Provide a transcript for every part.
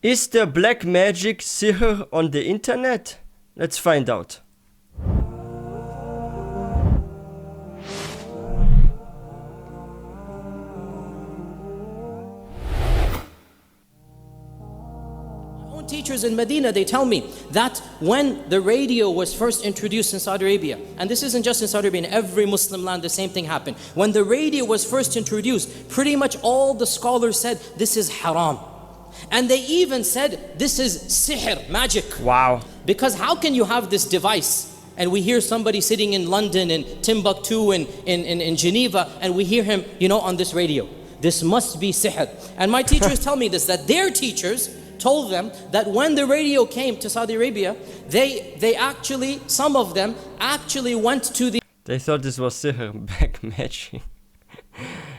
Is there black magic sihr on the internet? Let's find out. Teachers in Medina, they tell me that when the radio was first introduced in Saudi Arabia, and this isn't just in Saudi Arabia, in every Muslim land the same thing happened. When the radio was first introduced, pretty much all the scholars said this is haram. And they even said this is sihr, magic. Wow. Because how can you have this device? And we hear somebody sitting in London, in Timbuktu, in Geneva, and we hear him, on this radio. This must be sihr. And my teachers tell me this, that their teachers told them that when the radio came to Saudi Arabia, they actually, some of them actually went to the... They thought this was sihr, black magic.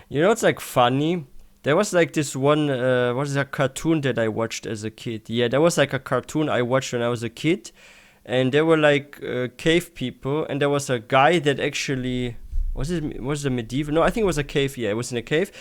It's like funny. There was like this one, what is that cartoon that I watched as a kid? Yeah, there was like a cartoon I watched when I was a kid. And there were like cave people. And there was a guy that actually... Was it medieval? No, I think it was a cave. Yeah, it was in a cave.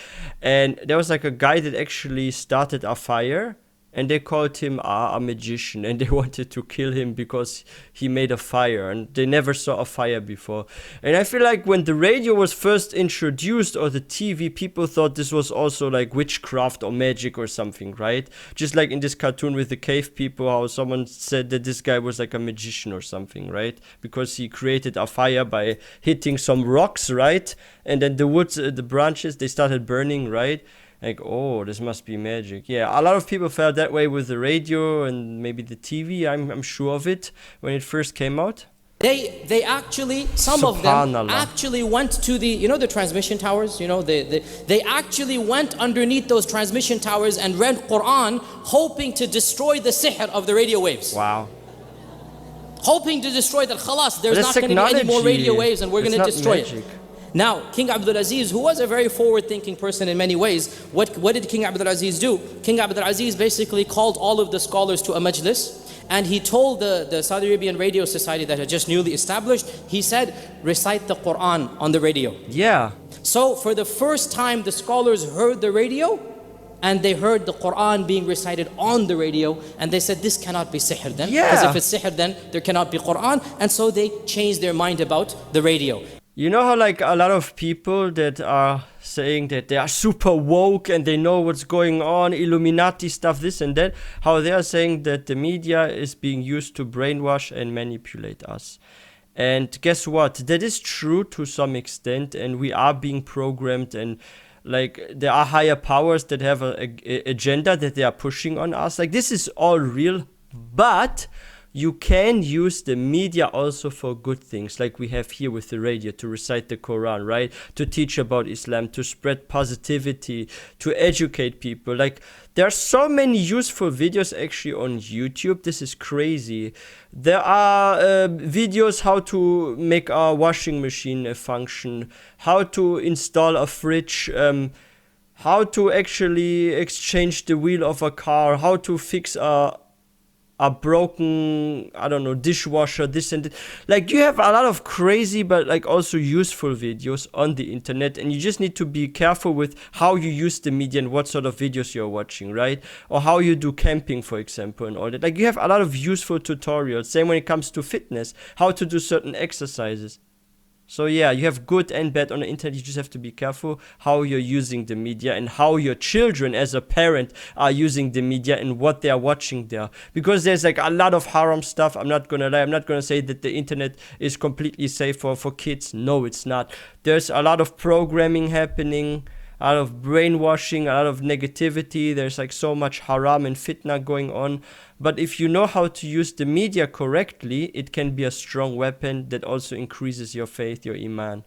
And there was like a guy that actually started a fire. And they called him a magician, and they wanted to kill him because he made a fire, and they never saw a fire before. And I feel like when the radio was first introduced, or the TV, people thought this was also like witchcraft or magic or something, right? Just like in this cartoon with the cave people, how someone said that this guy was like a magician or something, right? Because he created a fire by hitting some rocks, right? And then the woods, the branches, they started burning, right? Like, oh, this must be magic. Yeah, a lot of people felt that way with the radio and maybe the TV. I'm sure of it when it first came out. They actually, some of them actually went to the transmission towers. They actually went underneath those transmission towers and read Quran, hoping to destroy the sihr of the radio waves. Wow. Hoping to destroy that. Khalas, there's not going to be any more radio waves, and we're going to destroy it. Now, King Abdul Aziz, who was a very forward-thinking person in many ways, what did King Abdul Aziz do? King Abdul Aziz basically called all of the scholars to a majlis, and he told the Saudi Arabian Radio Society that had just newly established, he said, recite the Quran on the radio. Yeah. So for the first time, the scholars heard the radio, and they heard the Quran being recited on the radio, and they said, this cannot be sihr then. Yeah. Because if it's sihr, then there cannot be Quran. And so they changed their mind about the radio. You know how like a lot of people that are saying that they are super woke and they know what's going on, Illuminati stuff, this and that, how they are saying that the media is being used to brainwash and manipulate us. And guess what? That is true to some extent, and we are being programmed, and like there are higher powers that have a agenda that they are pushing on us. Like this is all real, but you can use the media also for good things, like we have here with the radio, to recite the Quran, right? To teach about Islam, to spread positivity, to educate people. Like there are so many useful videos actually on YouTube. This is crazy. There are videos how to make a washing machine function, how to install a fridge, how to actually exchange the wheel of a car, how to fix a broken, I don't know, dishwasher, this and that. Like you have a lot of crazy but like also useful videos on the internet, and you just need to be careful with how you use the media and what sort of videos you're watching, right? Or how you do camping, for example, and all that. Like you have a lot of useful tutorials. Same when it comes to fitness, how to do certain exercises. So yeah, you have good and bad on the internet. You just have to be careful how you're using the media and how your children as a parent are using the media and what they are watching there. Because there's like a lot of haram stuff. I'm not gonna lie. I'm not gonna say that the internet is completely safe for kids. No, it's not. There's a lot of programming happening, a lot of brainwashing, a lot of negativity. There's like so much haram and fitna going on. But if you know how to use the media correctly, it can be a strong weapon that also increases your faith, your iman.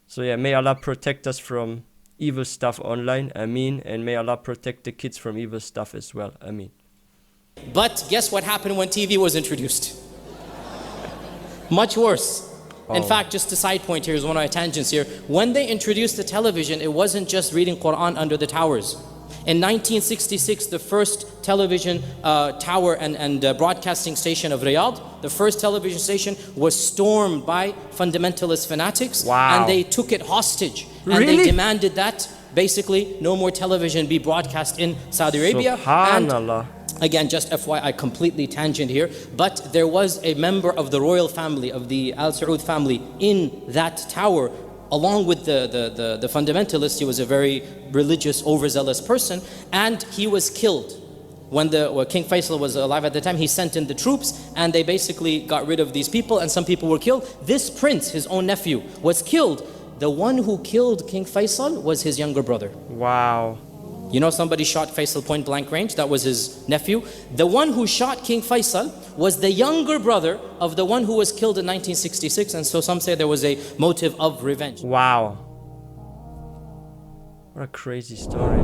So yeah, may Allah protect us from evil stuff online, Ameen. And may Allah protect the kids from evil stuff as well, Ameen. But guess what happened when TV was introduced? Much worse. In fact, just a side point here is one of my tangents here. When they introduced the television, it wasn't just reading Quran under the towers. In 1966, the first television tower and broadcasting station of Riyadh, the first television station was stormed by fundamentalist fanatics. Wow. And they took it hostage. And Really? they demanded that basically no more television be broadcast in Saudi Arabia. Subhanallah. And again, just FYI, completely tangent here, but there was a member of the royal family, of the Al Saud family, in that tower, along with the fundamentalist. He was a very religious, overzealous person, and he was killed. When King Faisal was alive at the time, he sent in the troops, and they basically got rid of these people, and some people were killed. This prince, his own nephew, was killed. The one who killed King Faisal was his younger brother. Wow. You know, somebody shot Faisal point blank range. That was his nephew. The one who shot King Faisal was the younger brother of the one who was killed in 1966. And so some say there was a motive of revenge. Wow. What a crazy story.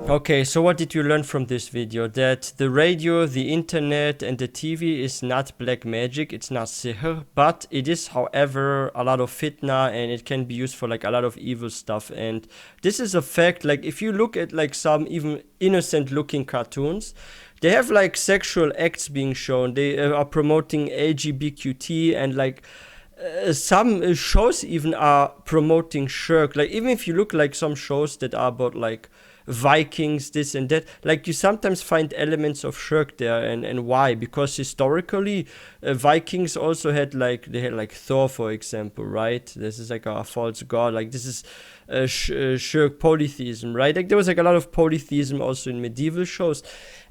Okay, so what did you learn from this video? That the radio, the internet, and the TV is not black magic, it's not sihr, but it is, however, a lot of fitna, and it can be used for like a lot of evil stuff. And this is a fact. Like, if you look at like some even innocent looking cartoons, they have like sexual acts being shown. They are promoting LGBTQT, and like some shows even are promoting shirk. Like, even if you look like some shows that are about like Vikings, this and that, like you sometimes find elements of shirk there. And why? Because historically Vikings also had like, they had like Thor, for example, right? This is like a false god. Like, this is shirk, polytheism, right? Like, there was like a lot of polytheism also in medieval shows.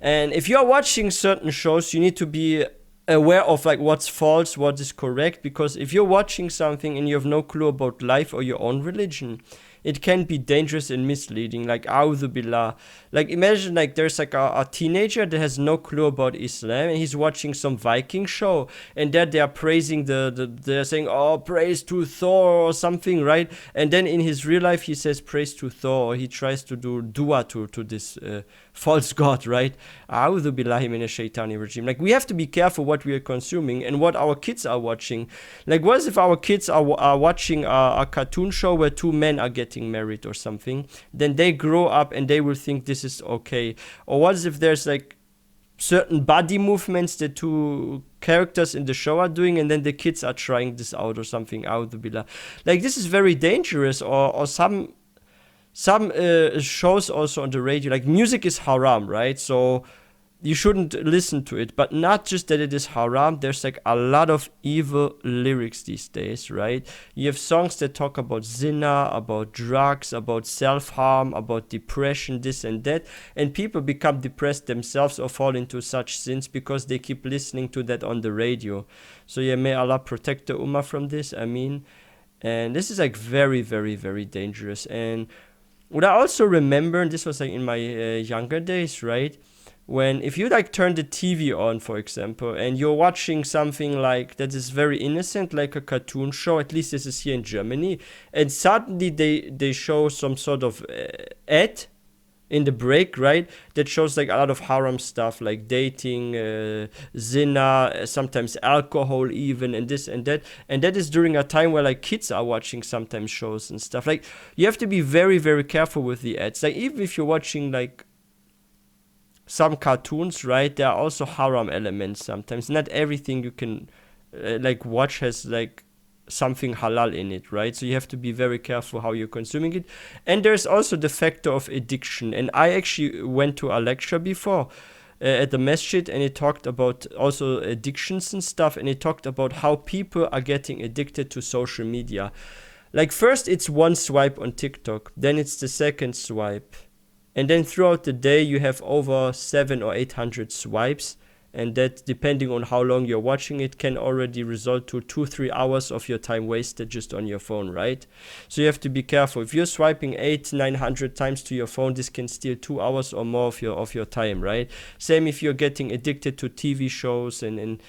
And if you are watching certain shows, you need to be aware of like what's false, what is correct, because if you're watching something and you have no clue about life or your own religion, it can be dangerous and misleading. Like, A'udhu Billah. Like, imagine like there's like a teenager that has no clue about Islam, and he's watching some Viking show, and that they are praising they're saying, oh, praise to Thor or something, right? And then in his real life he says praise to Thor, or he tries to do dua to this false god, right? A'udhu Billahi minash shaitani rajim. Like, we have to be careful what we are consuming and what our kids are watching. Like, what if our kids are watching a cartoon show where two men are getting married or something? Then they grow up and they will think this is okay. Or what if there's like certain body movements that two characters in the show are doing, and then the kids are trying this out or something? A'udhu Billah. Like, this is very dangerous. Or some shows also on the radio, like, music is haram, right? So you shouldn't listen to it. But not just that it is haram, there's like a lot of evil lyrics these days, right? You have songs that talk about zina, about drugs, about self-harm, about depression, this and that, and people become depressed themselves or fall into such sins because they keep listening to that on the radio. So yeah, may Allah protect the ummah from this, I mean. And this is like very, very, very dangerous. And what I also remember, and this was like in my younger days, right? When, if you like turn the TV on, for example, and you're watching something like that is very innocent, like a cartoon show, at least this is here in Germany, and suddenly they show some sort of ad in the break, right, that shows like a lot of haram stuff, like dating, zina, sometimes alcohol even, and this and that is during a time where like kids are watching sometimes shows and stuff. Like, you have to be very, very careful with the ads. Like, even if you're watching like some cartoons, right, there are also haram elements sometimes. Not everything you can like watch has like something halal in it, right? So you have to be very careful how you're consuming it. And there's also the factor of addiction. And I actually went to a lecture before at the masjid, and it talked about also addictions and stuff, and it talked about how people are getting addicted to social media. Like, first it's one swipe on TikTok, then it's the second swipe, and then throughout the day you have over 700 or 800 swipes, and that, depending on how long you're watching it, can already result to 2-3 hours of your time wasted just on your phone, right? So you have to be careful. If you're swiping 800-900 times to your phone, this can steal 2 hours or more of your time, right? Same if you're getting addicted to TV shows, and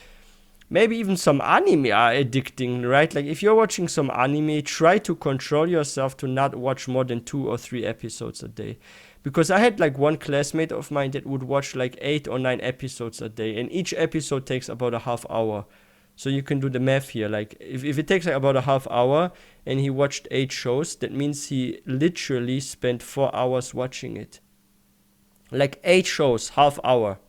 maybe even some anime are addicting, right? Like, if you're watching some anime, try to control yourself to not watch more than 2 or 3 episodes a day. Because I had like one classmate of mine that would watch like 8 or 9 episodes a day, and each episode takes about a half hour. So you can do the math here. Like, if it takes like about a half hour and he watched 8 shows, that means he literally spent 4 hours watching it. Like, 8 shows, half hour,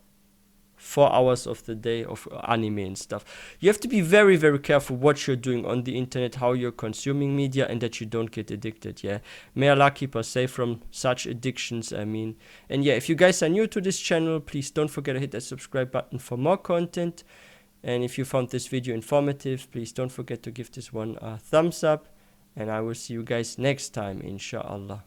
4 hours of the day of anime and stuff. You have to be very, very careful what you're doing on the internet, how you're consuming media, and that you don't get addicted. Yeah, may Allah keep us safe from such addictions. I mean, and yeah, if you guys are new to this channel, please don't forget to hit that subscribe button for more content. And if you found this video informative, please don't forget to give this one a thumbs up, and I will see you guys next time, inshallah.